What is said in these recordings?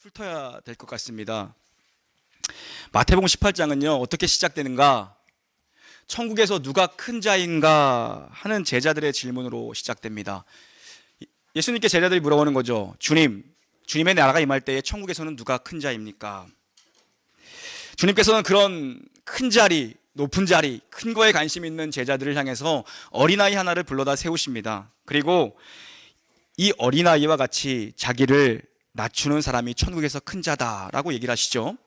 훑어야 될 것 같습니다. 마태복음 18장은요 어떻게 시작되는가? 천국에서 누가 큰 자인가 하는 제자들의 질문으로 시작됩니다. 예수님께 제자들이 물어보는 거죠. 주님의 나라가 임할 때에 천국에서는 누가 큰 자입니까? 주님께서는 그런 큰 자리, 높은 자리, 큰 거에 관심 있는 제자들을 향해서 어린아이 하나를 불러다 세우십니다. 그리고 이 어린아이와 같이 자기를 낮추는 사람이 천국에서 큰 자다라고 얘기를 하시죠.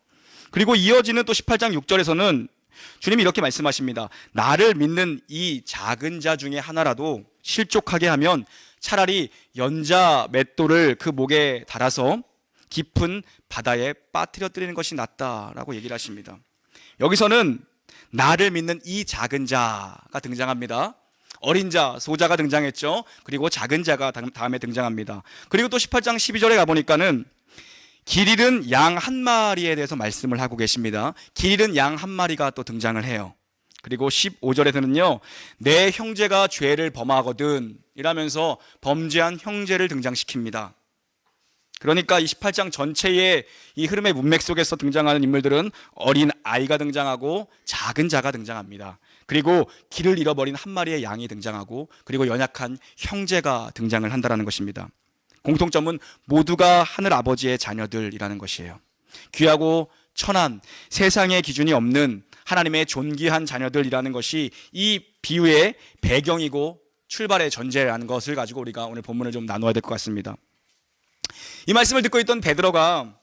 그리고 이어지는 또 18장 6절에서는 주님이 이렇게 말씀하십니다. 나를 믿는 이 작은 자 중에 하나라도 실족하게 하면 차라리 연자 맷돌을 그 목에 달아서 깊은 바다에 빠뜨려 드리는 것이 낫다라고 얘기를 하십니다. 여기서는 나를 믿는 이 작은 자가 등장합니다. 어린 자, 소자가 등장했죠. 그리고 작은 자가 다음에 등장합니다. 그리고 또 18장 12절에 가보니까는 길 잃은 양 한 마리에 대해서 말씀을 하고 계십니다. 길 잃은 양 한 마리가 또 등장을 해요. 그리고 15절에서는요 내 형제가 죄를 범하거든 이라면서 범죄한 형제를 등장시킵니다. 그러니까 이 18장 전체의 이 흐름의 문맥 속에서 등장하는 인물들은 어린 아이가 등장하고 작은 자가 등장합니다. 그리고 길을 잃어버린 한 마리의 양이 등장하고 그리고 연약한 형제가 등장을 한다는 것입니다. 공통점은 모두가 하늘 아버지의 자녀들이라는 것이에요. 귀하고 천한 세상의 기준이 없는 하나님의 존귀한 자녀들이라는 것이 이 비유의 배경이고 출발의 전제라는 것을 가지고 우리가 오늘 본문을 좀 나누어야 될 것 같습니다. 이 말씀을 듣고 있던 베드로가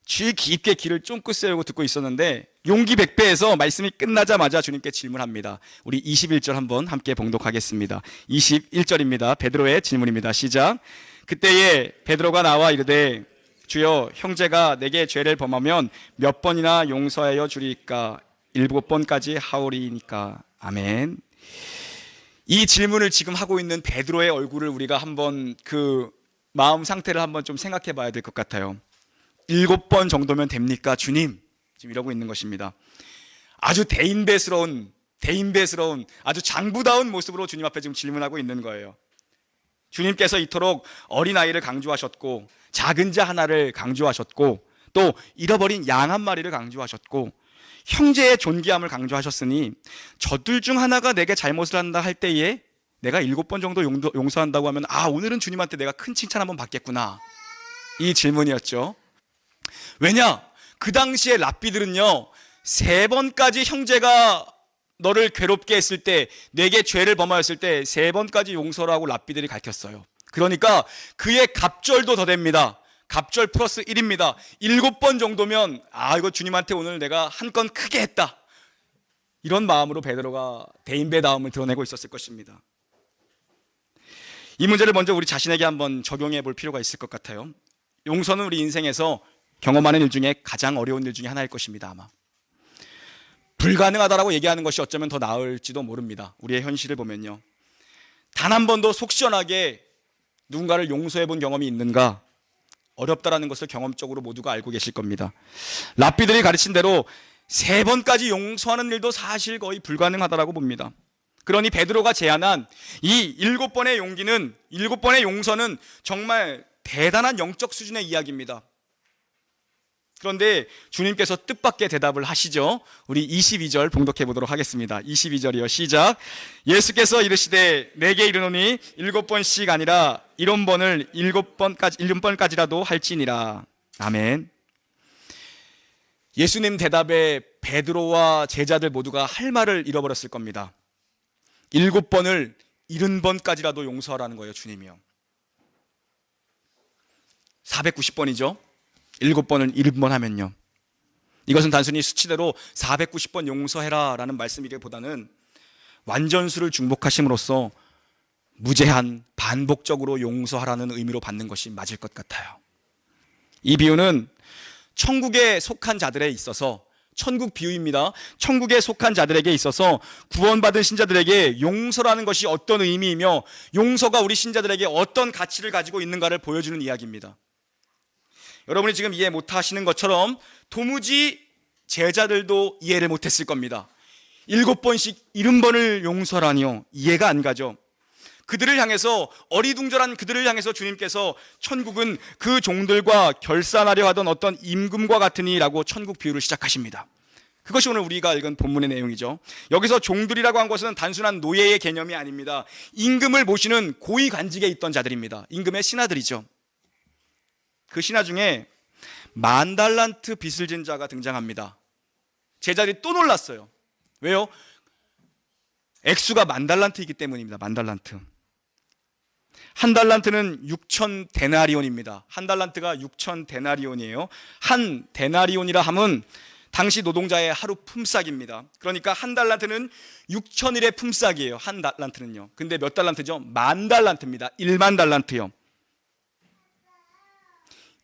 쥐 깊게 귀를 쫑긋 세우고 듣고 있었는데 용기 백배에서 말씀이 끝나자마자 주님께 질문합니다. 우리 21절 한번 함께 봉독하겠습니다. 21절입니다. 베드로의 질문입니다. 시작. 그때에 베드로가 나와 이르되 주여 형제가 내게 죄를 범하면 몇 번이나 용서하여 주리이까? 7번까지 하오리이니까. 아멘. 이 질문을 지금 하고 있는 베드로의 얼굴을 우리가 한번 그 마음 상태를 한번 좀 생각해 봐야 될 것 같아요. 7번 정도면 됩니까 주님? 지금 이러고 있는 것입니다. 아주 대인배스러운 아주 장부다운 모습으로 주님 앞에 지금 질문하고 있는 거예요. 주님께서 이토록 어린아이를 강조하셨고 작은 자 하나를 강조하셨고 또 잃어버린 양 한 마리를 강조하셨고 형제의 존귀함을 강조하셨으니 저들 중 하나가 내게 잘못을 한다 할 때에 내가 7번 정도 용서한다고 하면 오늘은 주님한테 내가 큰 칭찬 한번 받겠구나, 이 질문이었죠. 왜냐? 그 당시에 랍비들은요 3번까지 형제가 너를 괴롭게 했을 때, 내게 죄를 범하였을 때 3번까지 용서라고 랍비들이 가르쳤어요. 그러니까 그의 갑절도 더 됩니다. 갑절 플러스 1입니다 7번 정도면 이거 주님한테 오늘 내가 한 건 크게 했다, 이런 마음으로 베드로가 대인배다움을 드러내고 있었을 것입니다. 이 문제를 먼저 우리 자신에게 한번 적용해 볼 필요가 있을 것 같아요. 용서는 우리 인생에서 경험하는 일 중에 가장 어려운 일 중에 하나일 것입니다. 아마 불가능하다라고 얘기하는 것이 어쩌면 더 나을지도 모릅니다. 우리의 현실을 보면요, 단 한 번도 속 시원하게 누군가를 용서해 본 경험이 있는가? 어렵다라는 것을 경험적으로 모두가 알고 계실 겁니다. 랍비들이 가르친 대로 3번까지 용서하는 일도 사실 거의 불가능하다라고 봅니다. 그러니 베드로가 제안한 이 7번의 용기는, 7번의 용서는 정말 대단한 영적 수준의 이야기입니다. 그런데 주님께서 뜻밖의 대답을 하시죠. 우리 22절 봉독해 보도록 하겠습니다. 22절이요. 시작. 예수께서 이르시되 내게 이르노니 7번씩 아니라 7번을 7번까지라도 할지니라. 아멘. 예수님 대답에 베드로와 제자들 모두가 할 말을 잃어버렸을 겁니다. 7번을 70번까지라도 용서하라는 거예요, 주님이요. 490번이죠. 7번을 70번 하면요. 이것은 단순히 수치대로 490번 용서해라 라는 말씀이기보다는 완전수를 중복하심으로써 무제한 반복적으로 용서하라는 의미로 받는 것이 맞을 것 같아요. 이 비유는 천국에 속한 자들에 있어서, 천국 비유입니다. 천국에 속한 자들에게 있어서 구원받은 신자들에게 용서라는 것이 어떤 의미이며 용서가 우리 신자들에게 어떤 가치를 가지고 있는가를 보여주는 이야기입니다. 여러분이 지금 이해 못하시는 것처럼 도무지 제자들도 이해를 못했을 겁니다. 7번씩 70번을 용서라니요, 이해가 안 가죠. 그들을 향해서, 어리둥절한 그들을 향해서 주님께서 천국은 그 종들과 결산하려 하던 어떤 임금과 같으니라고 천국 비유를 시작하십니다. 그것이 오늘 우리가 읽은 본문의 내용이죠. 여기서 종들이라고 한 것은 단순한 노예의 개념이 아닙니다. 임금을 모시는 고위 관직에 있던 자들입니다. 임금의 신하들이죠. 그 신하 중에 10,000달란트 빚을 진 자가 등장합니다. 제자들이 또 놀랐어요. 왜요? 액수가 10,000달란트이기 때문입니다. 10,000달란트. 한 달란트는 6,000데나리온입니다. 한 달란트가 6,000데나리온이에요. 한 데나리온이라 함은 당시 노동자의 하루 품삯입니다. 그러니까 한 달란트는 6,000일의 품삯이에요. 한 달란트는요. 근데 몇 달란트죠? 10,000달란트입니다. 10,000 달란트요.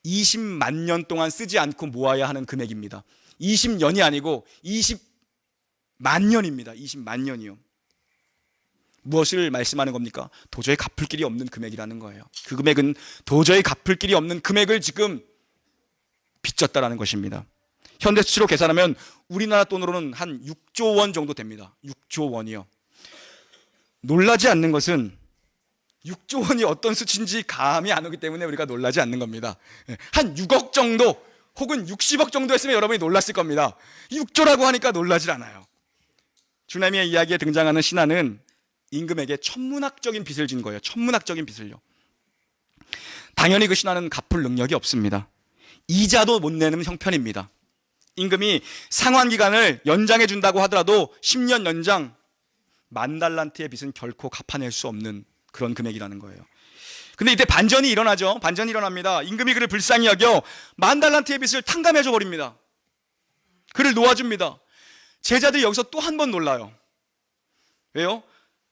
20만 년 동안 쓰지 않고 모아야 하는 금액입니다. 20년이 아니고 20만 년입니다. 20만 년이요. 무엇을 말씀하는 겁니까? 도저히 갚을 길이 없는 금액이라는 거예요. 그 금액은 도저히 갚을 길이 없는 금액을 지금 빚졌다라는 것입니다. 현대 수치로 계산하면 우리나라 돈으로는 한 6조 원 정도 됩니다. 6조 원이요. 놀라지 않는 것은 6조 원이 어떤 수치인지 감이 안 오기 때문에 우리가 놀라지 않는 겁니다. 한 6억 정도 혹은 60억 정도 했으면 여러분이 놀랐을 겁니다. 6조라고 하니까 놀라질 않아요. 주나미의 이야기에 등장하는 신하는 임금에게 천문학적인 빚을 진 거예요. 천문학적인 빚을요. 당연히 그 신하는 갚을 능력이 없습니다. 이자도 못 내는 형편입니다. 임금이 상환 기간을 연장해 준다고 하더라도 10년 연장, 10,000달란트의 빚은 결코 갚아낼 수 없는 그런 금액이라는 거예요. 근데 이때 반전이 일어나죠. 반전이 일어납니다. 임금이 그를 불쌍히 여겨 10,000달란트의 빚을 탕감해 줘 버립니다. 그를 놓아줍니다. 제자들이 여기서 또 한 번 놀라요. 왜요?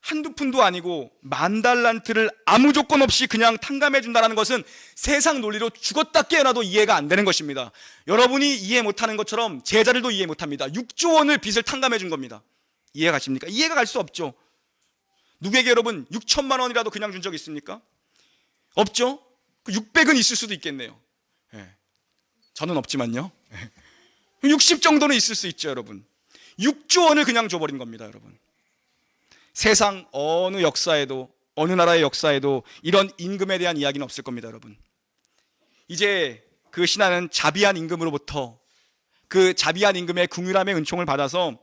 한두 푼도 아니고 10,000달란트를 아무 조건 없이 그냥 탕감해 준다는 것은 세상 논리로 죽었다 깨어나도 이해가 안 되는 것입니다. 여러분이 이해 못하는 것처럼 제자들도 이해 못합니다. 6조 원을 빚을 탕감해 준 겁니다. 이해가 가십니까? 이해가 갈 수 없죠. 누구에게 여러분 6천만 원이라도 그냥 준 적 있습니까? 없죠? 600은 있을 수도 있겠네요. 저는 없지만요. 60 정도는 있을 수 있죠, 여러분. 6조 원을 그냥 줘버린 겁니다, 여러분. 세상 어느 역사에도, 어느 나라의 역사에도 이런 임금에 대한 이야기는 없을 겁니다, 여러분. 이제 그 신하는 자비한 임금으로부터 그 자비한 임금의 긍휼함의 은총을 받아서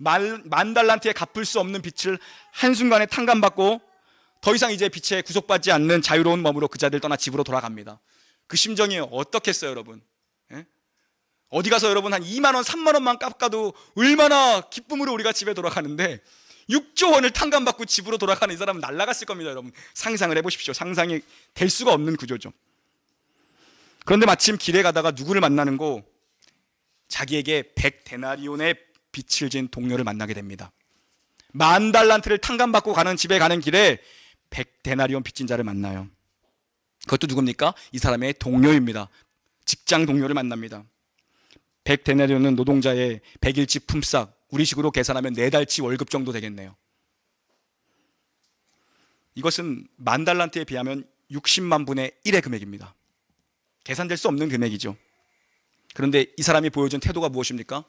10,000달란트에 갚을 수 없는 빚을 한순간에 탕감받고 더 이상 이제 빚에 구속받지 않는 자유로운 몸으로 그 자들 떠나 집으로 돌아갑니다. 그 심정이 어떻겠어요, 여러분? 어디 가서 여러분 한 2만 원, 3만 원만 깎아도 얼마나 기쁨으로 우리가 집에 돌아가는데 6조 원을 탕감받고 집으로 돌아가는 이 사람은 날아갔을 겁니다, 여러분. 상상을 해보십시오. 상상이 될 수가 없는 구조죠. 그런데 마침 길에 가다가 누구를 만나는 고 자기에게 100데나리온의 빚을 진 동료를 만나게 됩니다. 10,000달란트를 탕감받고 가는 집에 가는 길에 100데나리온 빚진 자를 만나요. 그것도 누굽니까? 이 사람의 동료입니다. 직장 동료를 만납니다. 100데나리온은 노동자의 100일치 품삯, 우리식으로 계산하면 4달치 월급 정도 되겠네요. 이것은 10,000달란트에 비하면 60만 분의 1의 금액입니다. 계산될 수 없는 금액이죠. 그런데 이 사람이 보여준 태도가 무엇입니까?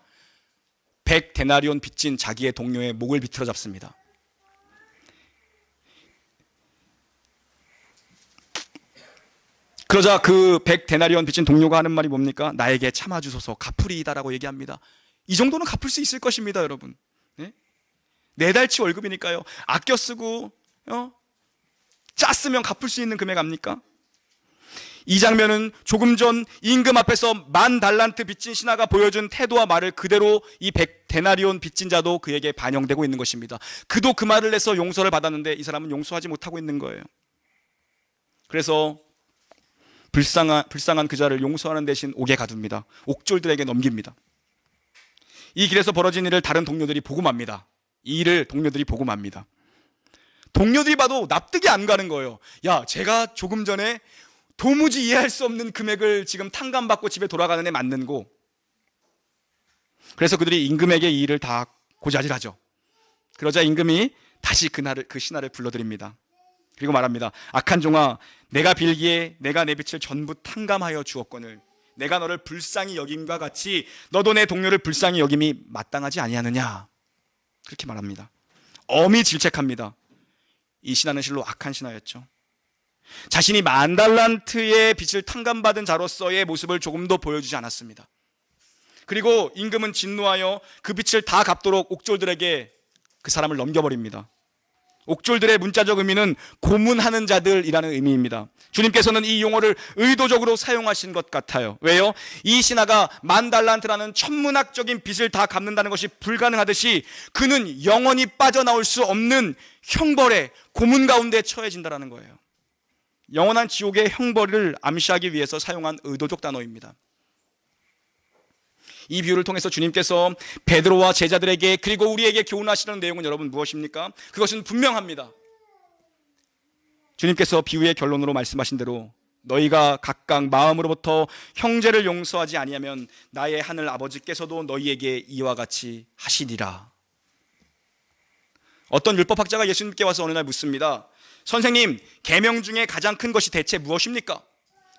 100데나리온 빚진 자기의 동료의 목을 비틀어 잡습니다. 그러자 그 100데나리온 빚진 동료가 하는 말이 뭡니까? 나에게 참아주소서, 갚으리이다라고 얘기합니다. 이 정도는 갚을 수 있을 것입니다, 여러분. 4달치 월급이니까요. 아껴 쓰고 짰으면 갚을 수 있는 금액 아닙니까? 이 장면은 조금 전 임금 앞에서 10,000달란트 빚진 신하가 보여준 태도와 말을 그대로 이 100데나리온 빚진 자도 그에게 반영되고 있는 것입니다. 그도 그 말을 해서 용서를 받았는데 이 사람은 용서하지 못하고 있는 거예요. 그래서 불쌍한 그 자를 용서하는 대신 옥에 가둡니다. 옥졸들에게 넘깁니다. 이 길에서 벌어진 일을 다른 동료들이 보고 맙니다. 이 일을 동료들이 보고 맙니다. 동료들이 봐도 납득이 안 가는 거예요. 야, 제가 조금 전에 도무지 이해할 수 없는 금액을 지금 탕감받고 집에 돌아가는 애 맞는고. 그래서 그들이 임금에게 이 일을 다 고자질하죠. 그러자 임금이 다시 그 신하를 불러드립니다. 그리고 말합니다. 악한 종아, 내가 빌기에 내가 내 빚을 전부 탕감하여 주었거늘 내가 너를 불쌍히 여김과 같이 너도 내 동료를 불쌍히 여김이 마땅하지 아니하느냐. 그렇게 말합니다. 엄히 질책합니다. 이 신하는 실로 악한 신하였죠. 자신이 10,000달란트의 빚을 탕감받은 자로서의 모습을 조금도 보여주지 않았습니다. 그리고 임금은 진노하여 그 빚을 다 갚도록 옥졸들에게 그 사람을 넘겨버립니다. 옥졸들의 문자적 의미는 고문하는 자들이라는 의미입니다. 주님께서는 이 용어를 의도적으로 사용하신 것 같아요. 왜요? 이 신하가 10,000달란트라는 천문학적인 빚을 다 갚는다는 것이 불가능하듯이 그는 영원히 빠져나올 수 없는 형벌의 고문 가운데 처해진다는 거예요. 영원한 지옥의 형벌을 암시하기 위해서 사용한 의도적 단어입니다. 이 비유를 통해서 주님께서 베드로와 제자들에게 그리고 우리에게 교훈하시는 내용은 여러분 무엇입니까? 그것은 분명합니다. 주님께서 비유의 결론으로 말씀하신 대로 너희가 각각 마음으로부터 형제를 용서하지 아니하면 나의 하늘 아버지께서도 너희에게 이와 같이 하시리라. 어떤 율법학자가 예수님께 와서 어느 날 묻습니다. 선생님, 계명 중에 가장 큰 것이 대체 무엇입니까?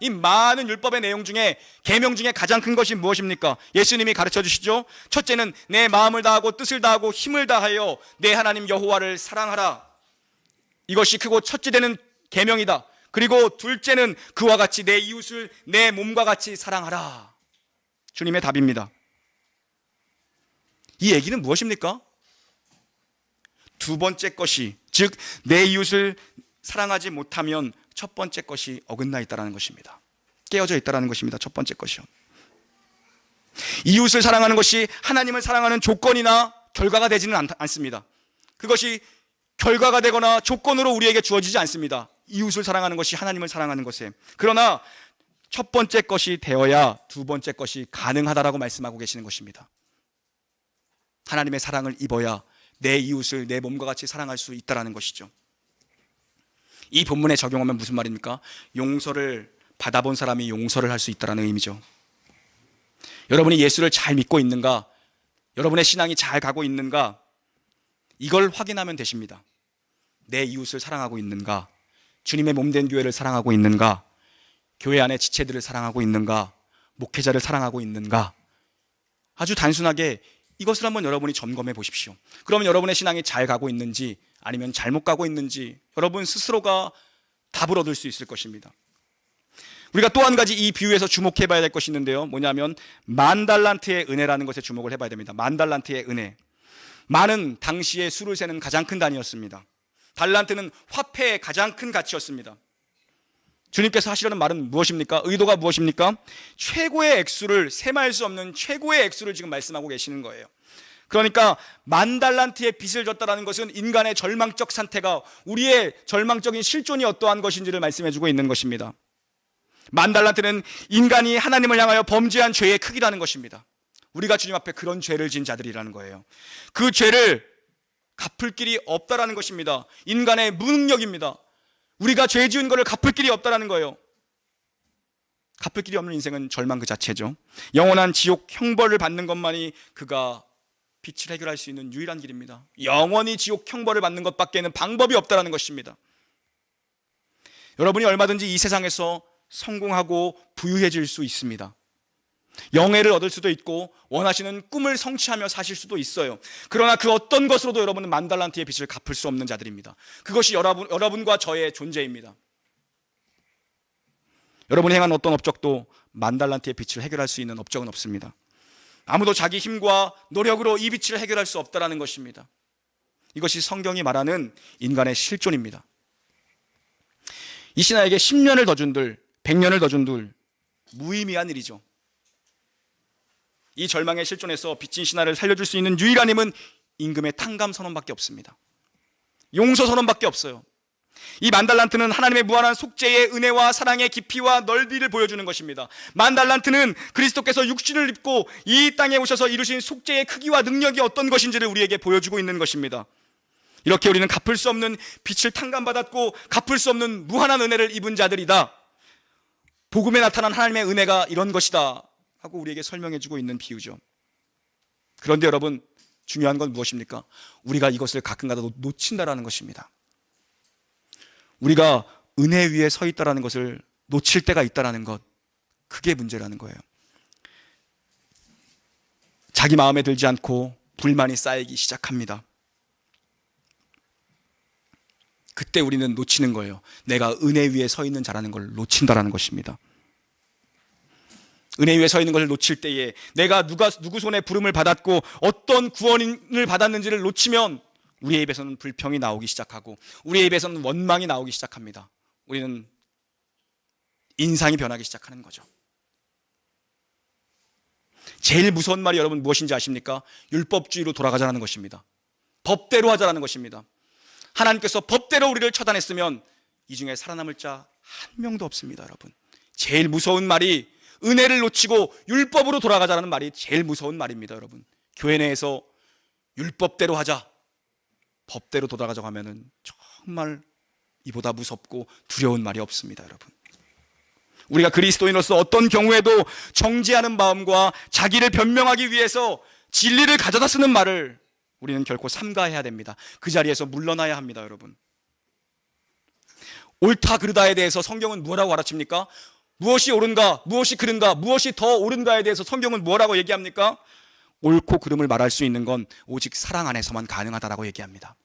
이 많은 율법의 내용 중에 계명 중에 가장 큰 것이 무엇입니까? 예수님이 가르쳐 주시죠. 첫째는 내 마음을 다하고 뜻을 다하고 힘을 다하여 내 하나님 여호와를 사랑하라. 이것이 크고 첫째 되는 계명이다. 그리고 둘째는 그와 같이 내 이웃을 내 몸과 같이 사랑하라. 주님의 답입니다. 이 얘기는 무엇입니까? 두 번째 것이, 즉 내 이웃을 사랑하지 못하면 첫 번째 것이 어긋나 있다는 것입니다. 깨어져 있다는 것입니다. 첫 번째 것이요. 이웃을 사랑하는 것이 하나님을 사랑하는 조건이나 결과가 되지는 않습니다. 그것이 결과가 되거나 조건으로 우리에게 주어지지 않습니다. 이웃을 사랑하는 것이 하나님을 사랑하는 것에. 그러나 첫 번째 것이 되어야 두 번째 것이 가능하다라고 말씀하고 계시는 것입니다. 하나님의 사랑을 입어야 내 이웃을 내 몸과 같이 사랑할 수 있다는 것이죠. 이 본문에 적용하면 무슨 말입니까? 용서를 받아본 사람이 용서를 할 수 있다는 의미죠. 여러분이 예수를 잘 믿고 있는가? 여러분의 신앙이 잘 가고 있는가? 이걸 확인하면 되십니다. 내 이웃을 사랑하고 있는가? 주님의 몸된 교회를 사랑하고 있는가? 교회 안의 지체들을 사랑하고 있는가? 목회자를 사랑하고 있는가? 아주 단순하게 이것을 한번 여러분이 점검해 보십시오. 그러면 여러분의 신앙이 잘 가고 있는지 아니면 잘못 가고 있는지 여러분 스스로가 답을 얻을 수 있을 것입니다. 우리가 또 한 가지 이 비유에서 주목해 봐야 될 것이 있는데요. 뭐냐면 10,000달란트의 은혜라는 것에 주목을 해봐야 됩니다. 10,000달란트의 은혜. 만은 당시에 수를 세는 가장 큰 단위였습니다. 달란트는 화폐의 가장 큰 가치였습니다. 주님께서 하시려는 말은 무엇입니까? 의도가 무엇입니까? 최고의 액수를, 셈할 수 없는 최고의 액수를 지금 말씀하고 계시는 거예요. 그러니까 10,000달란트의 빚을 졌다는 것은 인간의 절망적 상태가, 우리의 절망적인 실존이 어떠한 것인지를 말씀해주고 있는 것입니다. 10,000달란트는 인간이 하나님을 향하여 범죄한 죄의 크기라는 것입니다. 우리가 주님 앞에 그런 죄를 진 자들이라는 거예요. 그 죄를 갚을 길이 없다라는 것입니다. 인간의 무능력입니다. 우리가 죄 지은 것을 갚을 길이 없다라는 거예요. 갚을 길이 없는 인생은 절망 그 자체죠. 영원한 지옥 형벌을 받는 것만이 그가 빚을 해결할 수 있는 유일한 길입니다. 영원히 지옥 형벌을 받는 것밖에는 방법이 없다라는 것입니다. 여러분이 얼마든지 이 세상에서 성공하고 부유해질 수 있습니다. 영예를 얻을 수도 있고 원하시는 꿈을 성취하며 사실 수도 있어요. 그러나 그 어떤 것으로도 여러분은 10,000달란트의 빚을 갚을 수 없는 자들입니다. 그것이 여러분과 저의 존재입니다. 여러분이 행한 어떤 업적도 10,000달란트의 빚을 해결할 수 있는 업적은 없습니다. 아무도 자기 힘과 노력으로 이 빚을 해결할 수 없다는 것입니다. 이것이 성경이 말하는 인간의 실존입니다. 이 신하에게 10년을 더 준들, 100년을 더 준들, 무의미한 일이죠. 이 절망의 실존에서 빚진 신하를 살려줄 수 있는 유일한 힘은 임금의 탕감 선언밖에 없습니다. 용서 선언밖에 없어요. 이 10,000달란트는 하나님의 무한한 속죄의 은혜와 사랑의 깊이와 넓이를 보여주는 것입니다. 10,000달란트는 그리스도께서 육신을 입고 이 땅에 오셔서 이루신 속죄의 크기와 능력이 어떤 것인지를 우리에게 보여주고 있는 것입니다. 이렇게 우리는 갚을 수 없는 빚을 탕감받았고 갚을 수 없는 무한한 은혜를 입은 자들이다. 복음에 나타난 하나님의 은혜가 이런 것이다 하고 우리에게 설명해주고 있는 비유죠. 그런데 여러분, 중요한 건 무엇입니까? 우리가 이것을 가끔가다 놓친다라는 것입니다. 우리가 은혜 위에 서 있다라는 것을 놓칠 때가 있다라는 것, 그게 문제라는 거예요. 자기 마음에 들지 않고 불만이 쌓이기 시작합니다. 그때 우리는 놓치는 거예요. 내가 은혜 위에 서 있는 자라는 걸 놓친다라는 것입니다. 은혜 위에 서 있는 것을 놓칠 때에 내가 누구 손에 부름을 받았고 어떤 구원을 받았는지를 놓치면 우리의 입에서는 불평이 나오기 시작하고 우리의 입에서는 원망이 나오기 시작합니다. 우리는 인상이 변하기 시작하는 거죠. 제일 무서운 말이 여러분 무엇인지 아십니까? 율법주의로 돌아가자는 것입니다. 법대로 하자라는 것입니다. 하나님께서 법대로 우리를 처단했으면 이 중에 살아남을 자 한 명도 없습니다. 여러분, 제일 무서운 말이 은혜를 놓치고 율법으로 돌아가자라는 말이 제일 무서운 말입니다. 여러분, 교회 내에서 율법대로 하자, 법대로 돌아가자고 하면은 정말 이보다 무섭고 두려운 말이 없습니다. 여러분, 우리가 그리스도인으로서 어떤 경우에도 정죄하는 마음과 자기를 변명하기 위해서 진리를 가져다 쓰는 말을 우리는 결코 삼가해야 됩니다. 그 자리에서 물러나야 합니다. 여러분, 옳다 그르다에 대해서 성경은 뭐라고 가르칩니까? 무엇이 옳은가, 무엇이 그른가, 무엇이 더 옳은가에 대해서 성경은 뭐라고 얘기합니까? 옳고 그름을 말할 수 있는 건 오직 사랑 안에서만 가능하다라고 얘기합니다.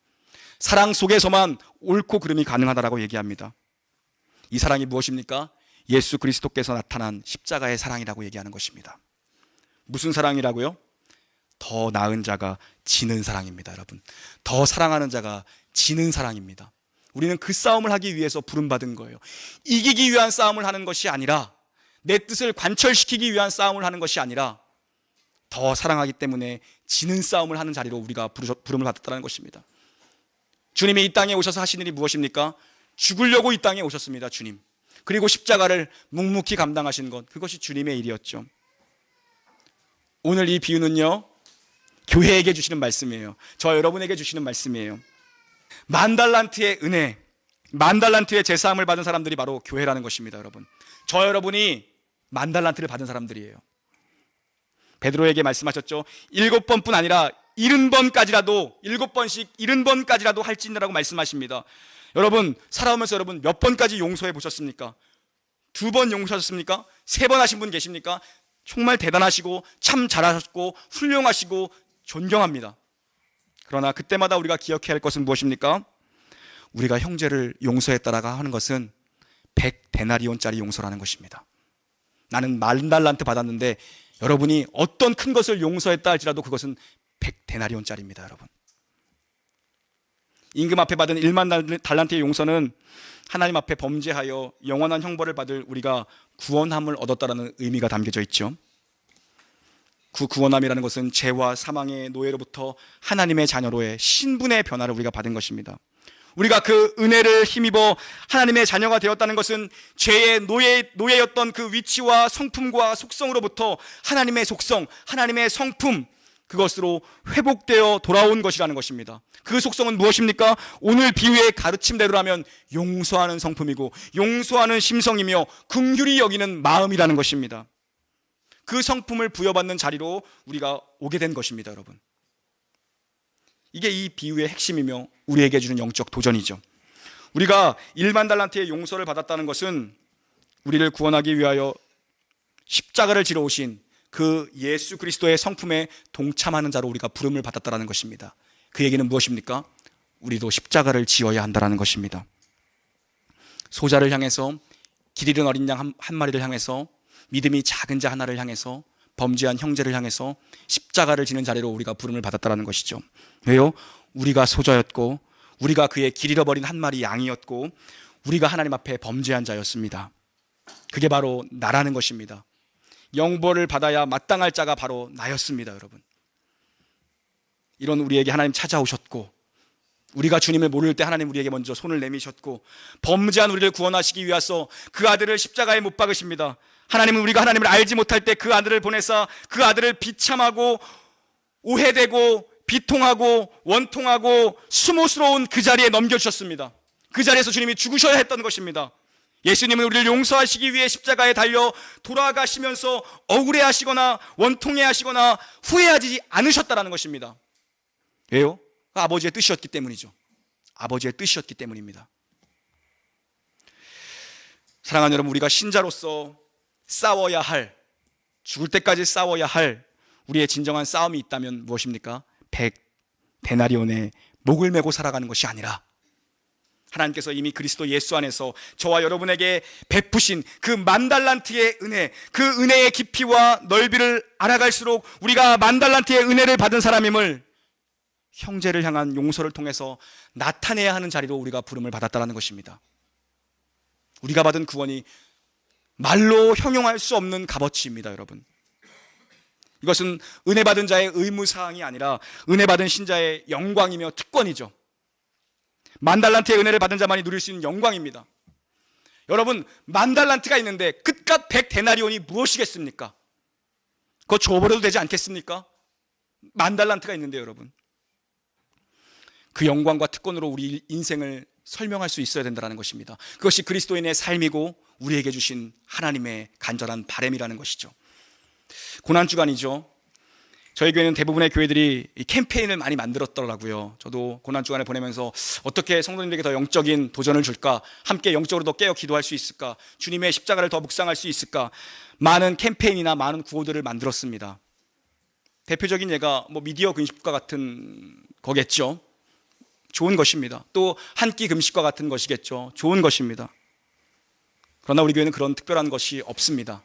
사랑 속에서만 옳고 그름이 가능하다라고 얘기합니다. 이 사랑이 무엇입니까? 예수 그리스도께서 나타난 십자가의 사랑이라고 얘기하는 것입니다. 무슨 사랑이라고요? 더 나은 자가 지는 사랑입니다. 여러분, 더 사랑하는 자가 지는 사랑입니다. 우리는 그 싸움을 하기 위해서 부름받은 거예요. 이기기 위한 싸움을 하는 것이 아니라, 내 뜻을 관철시키기 위한 싸움을 하는 것이 아니라 더 사랑하기 때문에 지는 싸움을 하는 자리로 우리가 부름을 받았다는 것입니다. 주님이 이 땅에 오셔서 하신 일이 무엇입니까? 죽으려고 이 땅에 오셨습니다. 주님. 그리고 십자가를 묵묵히 감당하신 것, 그것이 주님의 일이었죠. 오늘 이 비유는요, 교회에게 주시는 말씀이에요. 저 여러분에게 주시는 말씀이에요. 만달란트의 은혜, 만달란트의 제사함을 받은 사람들이 바로 교회라는 것입니다. 여러분, 저 여러분이 만달란트를 받은 사람들이에요. 베드로에게 말씀하셨죠. 7번뿐 아니라 70번까지라도, 7번씩 70번까지라도 할지니라고 말씀하십니다. 여러분, 살아오면서 여러분 몇 번까지 용서해 보셨습니까? 2번 용서하셨습니까? 3번 하신 분 계십니까? 정말 대단하시고 참 잘하셨고 훌륭하시고 존경합니다. 그러나 그때마다 우리가 기억해야 할 것은 무엇입니까? 우리가 형제를 용서했다라고 하는 것은 100데나리온짜리 용서라는 것입니다. 나는 10,000달란트 받았는데 여러분이 어떤 큰 것을 용서했다 할지라도 그것은 100데나리온짜리입니다. 여러분, 임금 앞에 받은 10,000달란트의 용서는 하나님 앞에 범죄하여 영원한 형벌을 받을 우리가 구원함을 얻었다라는 의미가 담겨져 있죠. 그 구원함이라는 것은 죄와 사망의 노예로부터 하나님의 자녀로의 신분의 변화를 우리가 받은 것입니다. 우리가 그 은혜를 힘입어 하나님의 자녀가 되었다는 것은 죄의 노예였던 그 위치와 성품과 속성으로부터 하나님의 속성, 하나님의 성품, 그것으로 회복되어 돌아온 것이라는 것입니다. 그 속성은 무엇입니까? 오늘 비유의 가르침대로라면 용서하는 성품이고 용서하는 심성이며 긍휼히 여기는 마음이라는 것입니다. 그 성품을 부여받는 자리로 우리가 오게 된 것입니다. 여러분, 이게 이 비유의 핵심이며 우리에게 주는 영적 도전이죠. 우리가 10,000달란트의 용서를 받았다는 것은 우리를 구원하기 위하여 십자가를 지러 오신 그 예수 그리스도의 성품에 동참하는 자로 우리가 부름을 받았다는 것입니다. 그 얘기는 무엇입니까? 우리도 십자가를 지어야 한다는 것입니다. 소자를 향해서, 길 잃은 어린 양 한 마리를 향해서, 믿음이 작은 자 하나를 향해서, 범죄한 형제를 향해서 십자가를 지는 자리로 우리가 부름을 받았다는 것이죠. 왜요? 우리가 소자였고 우리가 그의 길 잃어버린 한 마리 양이었고 우리가 하나님 앞에 범죄한 자였습니다. 그게 바로 나라는 것입니다. 영벌을 받아야 마땅할 자가 바로 나였습니다. 여러분, 이런 우리에게 하나님 찾아오셨고, 우리가 주님을 모를 때 하나님 우리에게 먼저 손을 내미셨고, 범죄한 우리를 구원하시기 위해서 그 아들을 십자가에 못 박으십니다. 하나님은 우리가 하나님을 알지 못할 때 그 아들을 보내사 그 아들을 비참하고 오해되고 비통하고 원통하고 수모스러운 그 자리에 넘겨주셨습니다. 그 자리에서 주님이 죽으셔야 했던 것입니다. 예수님은 우리를 용서하시기 위해 십자가에 달려 돌아가시면서 억울해하시거나 원통해하시거나 후회하지 않으셨다는 것입니다. 왜요? 아버지의 뜻이었기 때문이죠. 아버지의 뜻이었기 때문입니다. 사랑하는 여러분, 우리가 신자로서 싸워야 할, 죽을 때까지 싸워야 할 우리의 진정한 싸움이 있다면 무엇입니까? 100데나리온의 목을 메고 살아가는 것이 아니라 하나님께서 이미 그리스도 예수 안에서 저와 여러분에게 베푸신 그 10,000달란트의 은혜, 그 은혜의 깊이와 넓이를 알아갈수록 우리가 10,000달란트의 은혜를 받은 사람임을 형제를 향한 용서를 통해서 나타내야 하는 자리로 우리가 부름을 받았다는 것입니다. 우리가 받은 구원이 말로 형용할 수 없는 값어치입니다, 여러분. 이것은 은혜 받은 자의 의무사항이 아니라 은혜 받은 신자의 영광이며 특권이죠. 10,000달란트의 은혜를 받은 자만이 누릴 수 있는 영광입니다. 여러분, 10,000달란트가 있는데 끝값 100데나리온이 무엇이겠습니까? 그거 줘버려도 되지 않겠습니까? 10,000달란트가 있는데 여러분, 그 영광과 특권으로 우리 인생을 설명할 수 있어야 된다는 것입니다. 그것이 그리스도인의 삶이고 우리에게 주신 하나님의 간절한 바람이라는 것이죠. 고난주간이죠. 저희 교회는 대부분의 교회들이 이 캠페인을 많이 만들었더라고요. 저도 고난주간을 보내면서 어떻게 성도님들에게 더 영적인 도전을 줄까, 함께 영적으로 더 깨어 기도할 수 있을까, 주님의 십자가를 더 묵상할 수 있을까, 많은 캠페인이나 많은 구호들을 만들었습니다. 대표적인 예가 미디어 금식과 같은 거겠죠. 좋은 것입니다. 또 한 끼 금식과 같은 것이겠죠. 좋은 것입니다. 그러나 우리 교회는 그런 특별한 것이 없습니다.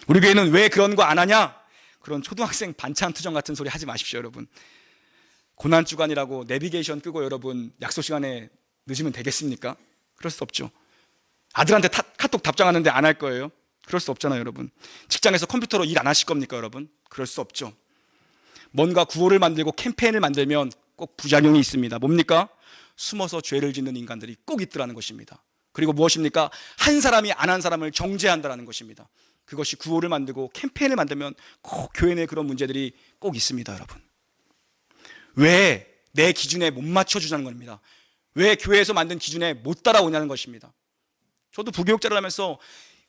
우리 교회는 왜 그런 거 안 하냐? 그런 초등학생 반찬 투정 같은 소리 하지 마십시오, 여러분. 고난주간이라고 내비게이션 끄고 여러분 약속 시간에 늦으면 되겠습니까? 그럴 수 없죠. 아들한테 카톡 답장하는데 안 할 거예요? 그럴 수 없잖아요, 여러분. 직장에서 컴퓨터로 일 안 하실 겁니까, 여러분? 그럴 수 없죠. 뭔가 구호를 만들고 캠페인을 만들면 꼭 부작용이 있습니다. 뭡니까? 숨어서 죄를 짓는 인간들이 꼭 있더라는 것입니다. 그리고 무엇입니까? 한 사람이 안 한 사람을 정죄한다는 것입니다. 그것이 구호를 만들고 캠페인을 만들면 꼭 교회 내에 그런 문제들이 꼭 있습니다, 여러분. 왜 내 기준에 못 맞춰주자는 겁니다. 왜 교회에서 만든 기준에 못 따라오냐는 것입니다. 저도 부교육자를 하면서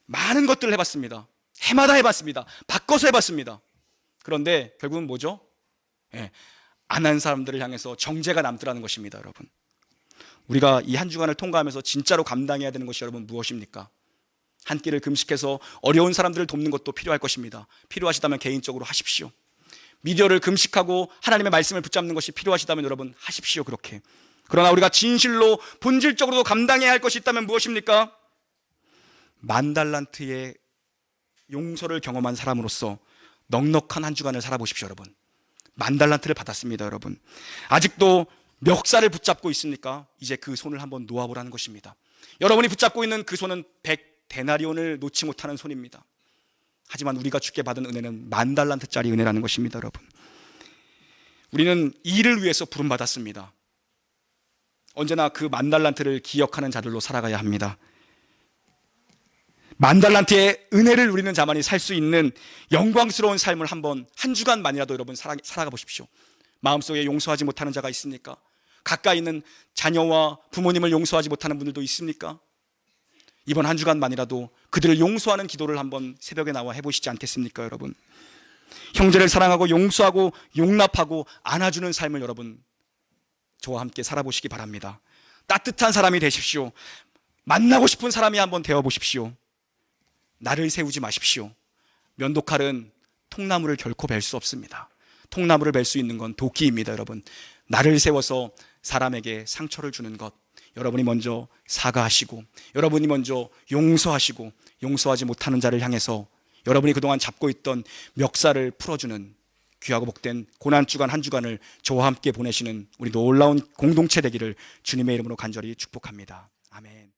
많은 것들을 해봤습니다. 해마다 해봤습니다. 바꿔서 해봤습니다. 그런데 결국은 뭐죠? 안 한 사람들을 향해서 정죄가 남더라는 것입니다, 여러분. 우리가 이 한 주간을 통과하면서 진짜로 감당해야 되는 것이 여러분 무엇입니까? 한 끼를 금식해서 어려운 사람들을 돕는 것도 필요할 것입니다. 필요하시다면 개인적으로 하십시오. 미디어를 금식하고 하나님의 말씀을 붙잡는 것이 필요하시다면 여러분 하십시오, 그렇게. 그러나 우리가 진실로 본질적으로도 감당해야 할 것이 있다면 무엇입니까? 10,000달란트의 용서를 경험한 사람으로서 넉넉한 한 주간을 살아보십시오, 여러분. 10,000달란트를 받았습니다, 여러분. 아직도 멱살을 붙잡고 있습니까? 이제 그 손을 한번 놓아보라는 것입니다. 여러분이 붙잡고 있는 그 손은 100데나리온을 놓지 못하는 손입니다. 하지만 우리가 주께 받은 은혜는 10,000달란트짜리 은혜라는 것입니다, 여러분. 우리는 이를 위해서 부름받았습니다. 언제나 그 10,000달란트를 기억하는 자들로 살아가야 합니다. 10,000달란트의 은혜를 누리는 자만이 살 수 있는 영광스러운 삶을 한번 한 주간만이라도 여러분 살아가 보십시오. 마음속에 용서하지 못하는 자가 있습니까? 가까이 있는 자녀와 부모님을 용서하지 못하는 분들도 있습니까? 이번 한 주간만이라도 그들을 용서하는 기도를 한번 새벽에 나와 해보시지 않겠습니까, 여러분? 형제를 사랑하고 용서하고 용납하고 안아주는 삶을 여러분 저와 함께 살아보시기 바랍니다. 따뜻한 사람이 되십시오. 만나고 싶은 사람이 한번 되어보십시오. 나를 세우지 마십시오. 면도칼은 통나무를 결코 벨 수 없습니다. 통나무를 벨 수 있는 건 도끼입니다, 여러분. 나를 세워서 사람에게 상처를 주는 것, 여러분이 먼저 사과하시고 여러분이 먼저 용서하시고 용서하지 못하는 자를 향해서 여러분이 그동안 잡고 있던 멱살을 풀어주는 귀하고 복된 고난주간 한 주간을 저와 함께 보내시는 우리 놀라운 공동체 되기를 주님의 이름으로 간절히 축복합니다. 아멘.